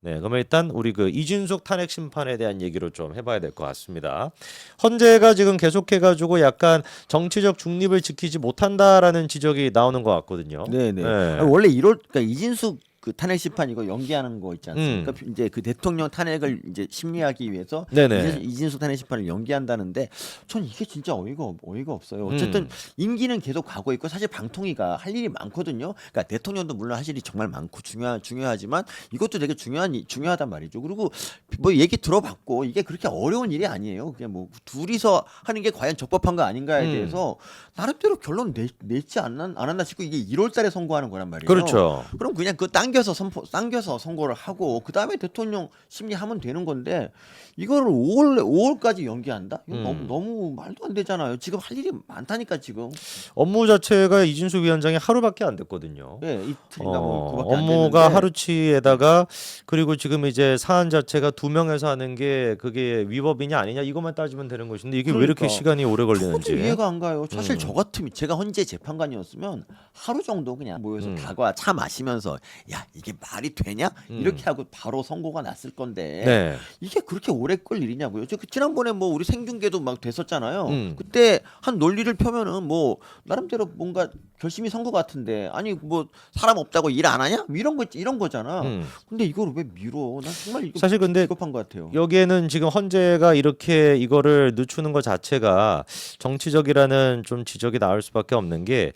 네, 그러면 일단 우리 그 이진숙 탄핵 심판에 대한 얘기로 좀 해봐야 될 것 같습니다. 헌재가 지금 계속해가지고 약간 정치적 중립을 지키지 못한다라는 지적이 나오는 것 같거든요. 네네. 네. 원래 1월 그러니까 이진숙 그 탄핵 심판 이거 연기하는 거 있지 않습니까? 음. 이제 그 대통령 탄핵을 이제 심리하기 위해서 네네. 이진숙 탄핵 심판을 연기한다는데 전 이게 진짜 어이가 없어요. 어쨌든 임기는 계속 가고 있고 사실 방통위가 할 일이 많거든요. 그러니까 대통령도 물론 할 일이 정말 많고 중요하지만 이것도 되게 중요하단 말이죠. 그리고 뭐 얘기 들어봤고 이게 그렇게 어려운 일이 아니에요. 그냥 뭐 둘이서 하는 게 과연 적법한 거 아닌가에 대해서 나름대로 결론 냈지 않았나 싶고 이게 1월달에 선고하는 거란 말이에요. 그렇죠. 그럼 그냥 그 당겨서 선고를 하고 그 다음에 대통령 심리하면 되는 건데 이거를 5월까지 연기한다? 이거 너무 말도 안 되잖아요. 지금 할 일이 많다니까 지금. 업무 자체가 이진숙 위원장이 하루밖에 안 됐거든요. 네, 이틀인가 뭐 그밖에 안 업무가 됐는데. 하루치에다가 그리고 지금 이제 사안 자체가 2명에서 하는 게 그게 위법이냐 아니냐 이것만 따지면 되는 것인데 이게 왜 이렇게 그러니까. 시간이 오래 저도 걸리는지. 이해가 안 가요. 사실 저 같으면 제가 헌재 재판관이었으면 하루 정도 그냥 모여서 다과 차 마시면서 야 이게 말이 되냐 이렇게 하고 바로 선고가 났을 건데 네. 이게 그렇게 오래 끌 일이냐고요. 지난번에 뭐 우리 생중계도 막 됐었잖아요. 음. 그때 한 논리를 펴면은 뭐 나름대로 뭔가 결심이 선 것 같은데 아니 뭐 사람 없다고 일 안 하냐 이런 거잖아. 근데 이걸 왜 미뤄? 난 정말 이거 사실 근데 비겁한 것 같아요. 여기에는 지금 헌재가 이렇게 이거를 늦추는 것 자체가 정치적이라는 좀 지적이 나올 수밖에 없는 게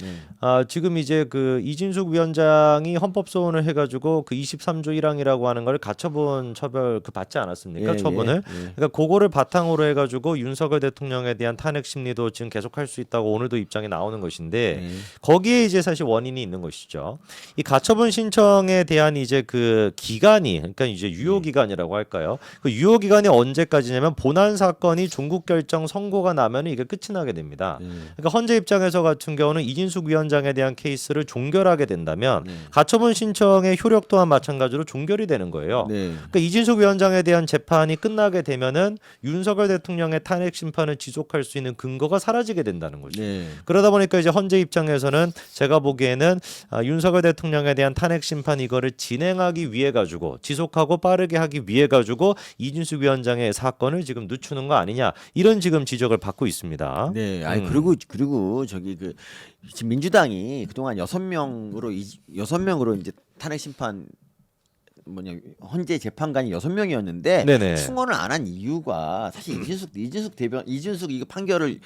지금 이제 그 이진숙 위원장이 헌법소원을 해가지고 그 23조 1항이라고 하는 걸 가처분 처벌 그 받지 않았습니까? 예, 처분을. 예, 예. 그러니까 그거를 바탕으로 해가지고 윤석열 대통령에 대한 탄핵 심리도 지금 계속할 수 있다고 오늘도 입장이 나오는 것인데 거기에 이제 사실 원인이 있는 것이죠. 이 가처분 신청에 대한 이제 그 기간이 그러니까 이제 유효 기간이라고 할까요? 그 유효 기간이 언제까지냐면 본안 사건이 종국 결정 선고가 나면 이게 끝이 나게 됩니다. 그러니까 헌재 입장에서 같은 경우는 이진숙 위원장에 대한 케이스를 종결하게 된다면 가처분 신청의 효력 또한 마찬가지로 종결이 되는 거예요. 네. 그러니까 이진숙 위원장에 대한 재판이 끝나게 되면은 윤석열 대통령의 탄핵 심판을 지속할 수 있는 근거가 사라지게 된다는 거죠. 네. 그러다 보니까 이제 헌재 입장에서는 제가 보기에는 윤석열 대통령에 대한 탄핵 심판 이거를 진행하기 위해 가지고 지속하고 빠르게 하기 위해 가지고 이진숙 위원장의 사건을 지금 늦추는 거 아니냐 이런 지금 지적을 받고 있습니다. 네. 아니 그리고 저기 그 지금 민주당이 그동안 6명으로 이제 탄핵 심판 헌재 재판관이 6명이었는데 네네. 충원을 안 한 이유가 사실 이준숙 이거 판결을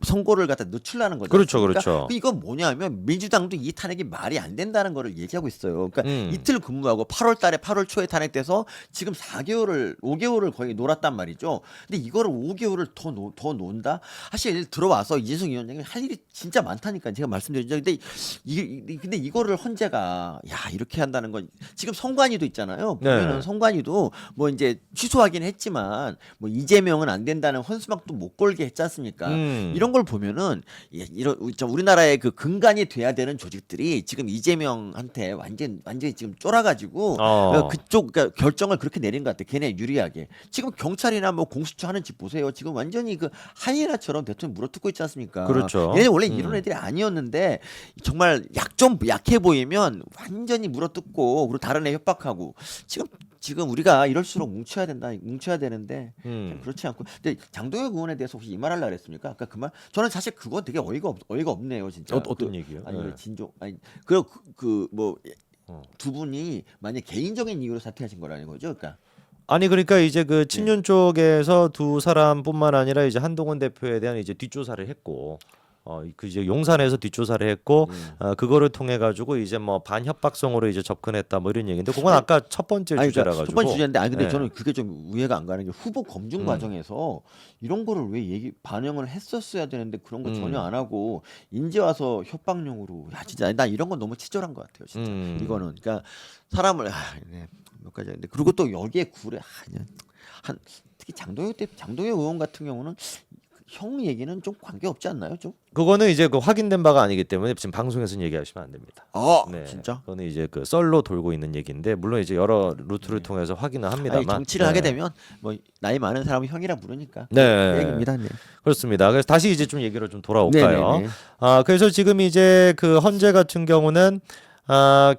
선고를 갖다 늦추려는 거죠. 그렇죠, 그렇죠. 이건 뭐냐면 민주당도 이 탄핵이 말이 안 된다는 거를 얘기하고 있어요. 그러니까 이틀 근무하고 8월 초에 탄핵돼서 지금 5개월을 거의 놀았단 말이죠. 근데 이거를 5개월을 더 논다? 사실 들어와서 이재성 위원장이 할 일이 진짜 많다니까 제가 말씀드리죠. 근데 이거를 헌재가 야 이렇게 한다는 건 지금 선관위도 있잖아요. 보면은 네. 선관위도 뭐 이제 취소하긴 했지만 뭐 이재명은 안 된다는 헌수막도 못 걸게 했지 않습니까? 이런 걸 보면은 우리나라의 그 근간이 돼야 되는 조직들이 지금 이재명한테 완전히 지금 쫄아가지고 그러니까 결정을 그렇게 내린 것 같아. 걔네 유리하게. 지금 경찰이나 뭐 공수처 하는 집 보세요. 지금 완전히 그 하이에나처럼 대통령 물어뜯고 있지 않습니까? 그렇죠. 얘네 원래 이런 애들이 아니었는데 정말 좀 약해 보이면 완전히 물어뜯고 그리고 다른 애 협박하고 지금 우리가 이럴수록 뭉쳐야 되는데 그렇지 않고. 근데 장동혁 의원에 대해서 혹시 이 말 하려고 했습니까? 아까 그 말? 저는 사실 그거 되게 어이가 없네요, 진짜. 어떤 얘기요? 아니 네. 뭐 두 분이 만약 개인적인 이유로 사퇴하신 거라는 거죠, 그러니까. 아니 그러니까 이제 그 친윤 쪽에서 두 사람뿐만 아니라 이제 한동훈 대표에 대한 이제 뒷조사를 했고 그 이제 용산에서 뒷조사를 했고 그거를 통해 가지고 이제 뭐 반협박성으로 이제 접근했다 뭐 이런 얘기인데 그건 아까 첫 번째 주제라 가지고 첫 번째 주제인데 근데 네. 저는 그게 좀 이해가 안 가는 게 후보 검증 과정에서 이런 거를 왜 반영을 했었어야 되는데 그런 거 전혀 안 하고 이제 와서 협박용으로 야 진짜 나 이런 건 너무 치졸한 것 같아요, 진짜. 이거는 그러니까 사람을 몇 가지 했는데 그리고 또 여기에 특히 장동혁 의원 같은 경우는 형 얘기는 좀 관계 없지 않나요, 좀? 그거는 이제 그 확인된 바가 아니기 때문에 지금 방송에서는 얘기하시면 안 됩니다. 네. 진짜? 그거는 이제 그 썰로 돌고 있는 얘기인데 물론 이제 여러 루트를 통해서 확인을 합니다만 아니, 정치를 하게 되면 뭐 나이 많은 사람은 형이라 부르니까. 네. 그 얘기입니다. 네. 그렇습니다. 그래서 다시 이제 좀 얘기로 좀 돌아올까요? 네네네. 그래서 지금 이제 그 헌재 같은 경우는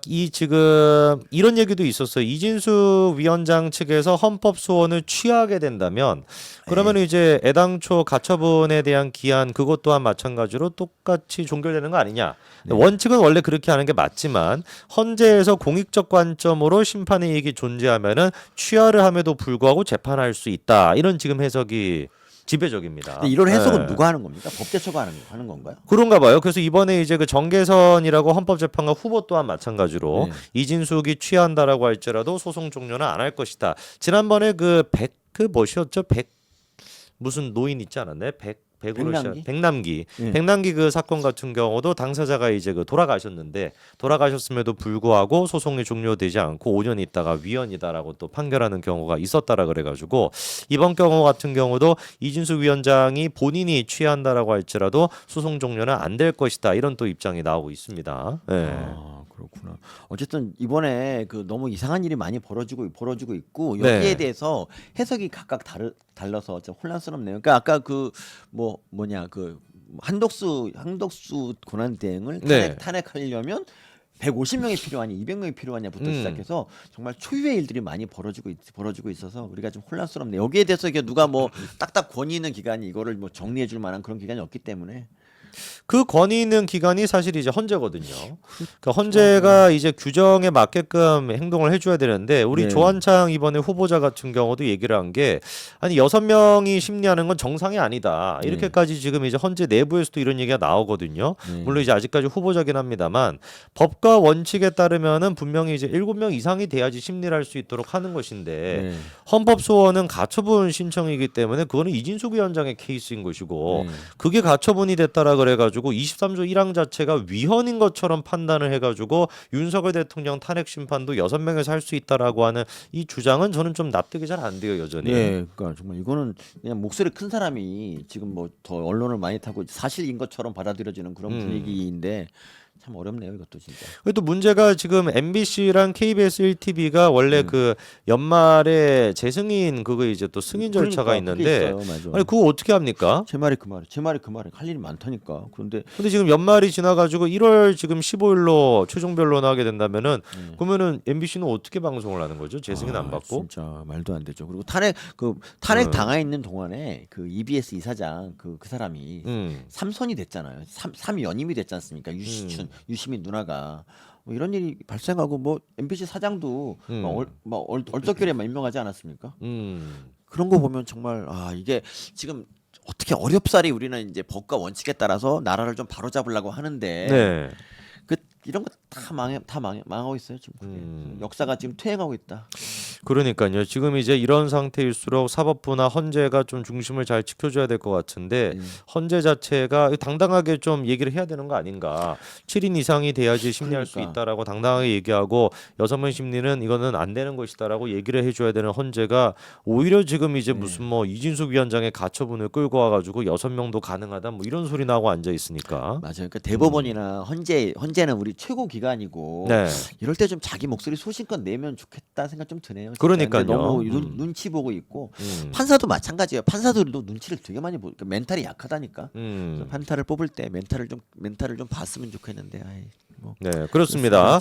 이 지금 이런 얘기도 있었어요. 이진수 위원장 측에서 헌법 소원을 취하게 된다면 그러면 이제 애당초 가처분에 대한 기한 그것 또한 마찬가지로 똑같이 종결되는 거 아니냐. 원칙은 원래 그렇게 하는 게 맞지만 헌재에서 공익적 관점으로 심판의 이익이 존재하면은 취하를 함에도 불구하고 재판할 수 있다. 이런 지금 해석이 지배적입니다. 근데 이런 해석은 네. 누가 하는 겁니까? 법제처가 하는 건가요? 그런가 봐요. 그래서 이번에 이제 그 정계선이라고 헌법재판관 후보 또한 마찬가지로 이진숙이 취한다라고 할지라도 소송 종료는 안 할 것이다. 지난번에 그 뭐셨죠? 무슨 노인 있지 않았나요? 백남기 그 사건 같은 경우도 당사자가 이제 그 돌아가셨음에도 불구하고 소송이 종료되지 않고 5년 있다가 위헌이다라고 또 판결하는 경우가 있었다라 그래가지고 이번 경우 같은 경우도 이진수 위원장이 본인이 취한다라고 할지라도 소송 종료는 안 될 것이다 이런 또 입장이 나오고 있습니다. 네. 아, 그렇구나. 어쨌든 이번에 그 너무 이상한 일이 많이 벌어지고 있고 여기에 네. 대해서 해석이 각각 달라서 좀 혼란스럽네요. 그러니까 아까 그 한덕수 권한 대행을 네. 탄핵하려면 150명이 필요하냐, 200명이 필요하냐부터 시작해서 정말 초유의 일들이 많이 벌어지고 있어서 우리가 좀 혼란스럽네. 여기에 대해서 이게 누가 뭐 딱딱 권위 있는 기관이 이거를 뭐 정리해줄 만한 그런 기관이 없기 때문에. 그 권위 있는 기관이 사실 이제 헌재거든요. 그러니까 헌재가 이제 규정에 맞게끔 행동을 해줘야 되는데 우리 네. 조한창 이번에 후보자 같은 경우도 얘기를 한 게 아니 6명이 심리하는 건 정상이 아니다. 이렇게까지 지금 이제 헌재 내부에서도 이런 얘기가 나오거든요. 물론 이제 아직까지 후보자긴 합니다만 법과 원칙에 따르면은 분명히 이제 7명 이상이 돼야지 심리를 할 수 있도록 하는 것인데 헌법 소원은 가처분 신청이기 때문에 그거는 이진숙 위원장의 케이스인 것이고 그게 가처분이 됐다라 그래가지고 23조 1항 자체가 위헌인 것처럼 판단을 해가지고 윤석열 대통령 탄핵 심판도 6명에서 할 수 있다라고 하는 이 주장은 저는 좀 납득이 잘 안 돼요 여전히. 네, 그러니까 정말 이거는 그냥 목소리 큰 사람이 지금 뭐 더 언론을 많이 타고 사실인 것처럼 받아들여지는 그런 분위기인데 참 어렵네요 이것도 진짜. 그리고 또 문제가 지금 MBC랑 KBS 1TV가 원래 그 연말에 재승인 그거 이제 또 승인 절차가 그러니까 그게 있는데 있어요, 맞아. 아니 그거 어떻게 합니까? 제 말이 그 말이야. 할 일이 많다니까. 그런데 근데 지금 연말이 지나가지고 1월 지금 15일로 최종 변론을 하게 된다면은 그러면은 MBC는 어떻게 방송을 하는 거죠? 재승인 안 받고? 진짜 말도 안 되죠. 그리고 탄핵 당해 있는 동안에 그 EBS 이사장 그 사람이 삼선이 됐잖아요. 삼 연임이 됐지 않습니까? 유시민 누나가 뭐 이런 일이 발생하고 뭐 MBC 사장도 얼떨결에 임명하지 않았습니까? 그런 거 보면 정말 이게 지금 어떻게 어렵사리 우리는 이제 법과 원칙에 따라서 나라를 좀 바로잡으려고 하는데 네. 이런 거 다 망하고 있어요 지금. 그게. 역사가 지금 퇴행하고 있다. 그러니까요. 지금 이제 이런 상태일수록 사법부나 헌재가 좀 중심을 잘 지켜줘야 될 것 같은데 헌재 자체가 당당하게 좀 얘기를 해야 되는 거 아닌가. 7인 이상이 돼야지 심리할 수 그러니까. 있다라고 당당하게 얘기하고 6명 심리는 이거는 안 되는 것이다라고 얘기를 해줘야 되는 헌재가 오히려 지금 이제 무슨 뭐 이진숙 위원장의 가처분을 끌고 와가지고 6명도 가능하다 뭐 이런 소리 나고 앉아 있으니까. 맞아요. 그러니까 대법원이나 헌재는 우리 최고 기관이고 네. 이럴 때 좀 자기 목소리 소신껏 내면 좋겠다 생각 좀 드네요. 진짜. 그러니까요. 근데 너무 눈치 보고 있고 판사도 마찬가지예요. 판사들도 눈치를 되게 많이 보고 그러니까 멘탈이 약하다니까. 그래서 판사를 뽑을 때 멘탈을 좀 봤으면 좋겠는데. 네, 그렇습니다.